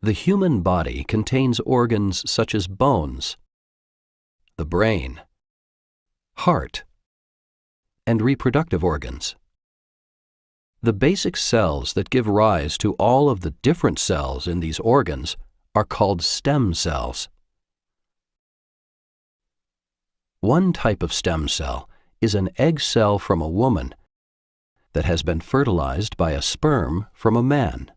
The human body contains organs such as bones, the brain, heart, and reproductive organs. The basic cells that give rise to all of the different cells in these organs are called stem cells. One type of stem cell is an egg cell from a woman that has been fertilized by a sperm from a man.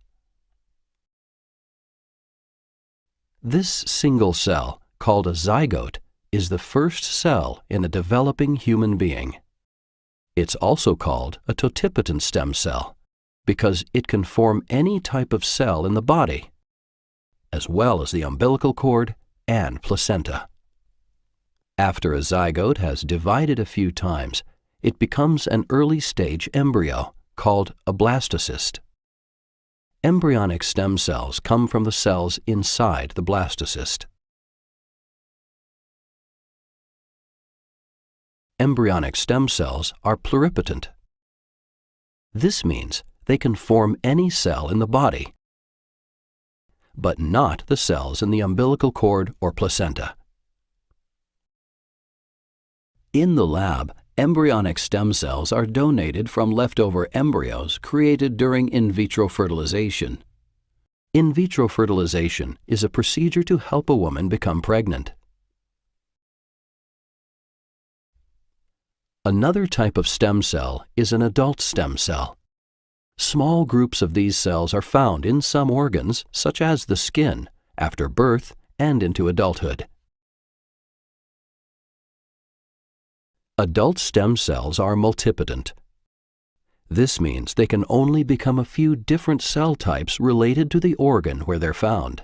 This single cell, called a zygote, is the first cell in a developing human being. It's also called a totipotent stem cell because it can form any type of cell in the body, as well as the umbilical cord and placenta. After a zygote has divided a few times, it becomes an early-stage embryo called a blastocyst. Embryonic stem cells come from the cells inside the blastocyst. Embryonic stem cells are pluripotent. This means they can form any cell in the body, but not the cells in the umbilical cord or placenta. In the lab, embryonic stem cells are donated from leftover embryos created during in vitro fertilization. In vitro fertilization is a procedure to help a woman become pregnant. Another type of stem cell is an adult stem cell. Small groups of these cells are found in some organs, such as the skin, after birth and into adulthood. Adult stem cells are multipotent. This means they can only become a few different cell types related to the organ where they're found.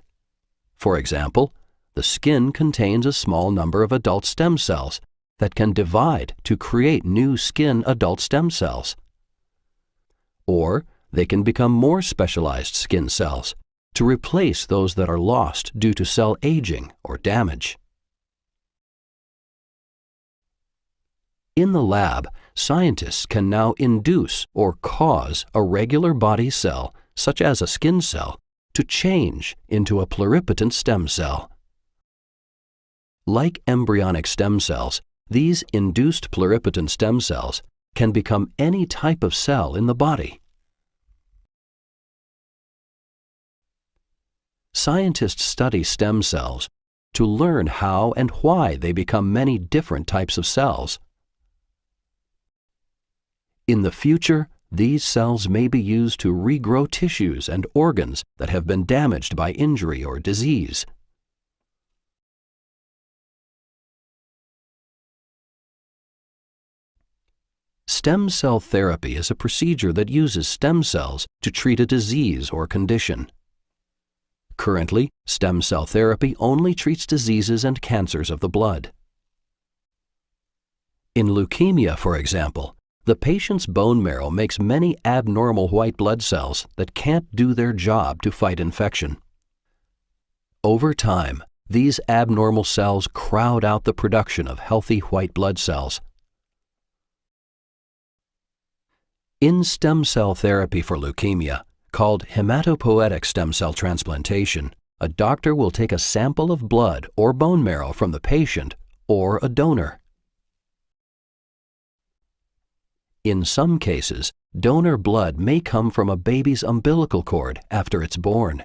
For example, the skin contains a small number of adult stem cells that can divide to create new skin adult stem cells. Or they can become more specialized skin cells to replace those that are lost due to cell aging or damage. In the lab, scientists can now induce or cause a regular body cell, such as a skin cell, to change into a pluripotent stem cell. Like embryonic stem cells, these induced pluripotent stem cells can become any type of cell in the body. Scientists study stem cells to learn how and why they become many different types of cells. In the future, these cells may be used to regrow tissues and organs that have been damaged by injury or disease. Stem cell therapy is a procedure that uses stem cells to treat a disease or condition. Currently, stem cell therapy only treats diseases and cancers of the blood. In leukemia, for example, the patient's bone marrow makes many abnormal white blood cells that can't do their job to fight infection. Over time, these abnormal cells crowd out the production of healthy white blood cells. In stem cell therapy for leukemia, called hematopoietic stem cell transplantation, a doctor will take a sample of blood or bone marrow from the patient or a donor. In some cases, donor blood may come from a baby's umbilical cord after it's born.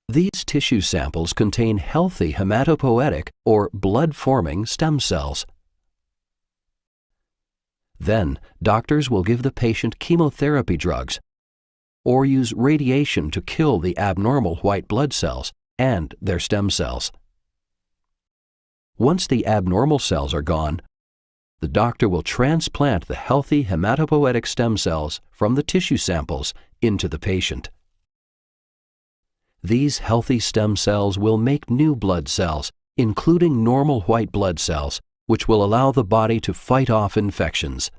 These tissue samples contain healthy hematopoietic or blood-forming stem cells. Then, doctors will give the patient chemotherapy drugs or use radiation to kill the abnormal white blood cells and their stem cells. Once the abnormal cells are gone, the doctor will transplant the healthy hematopoietic stem cells from the tissue samples into the patient. These healthy stem cells will make new blood cells, including normal white blood cells, which will allow the body to fight off infections.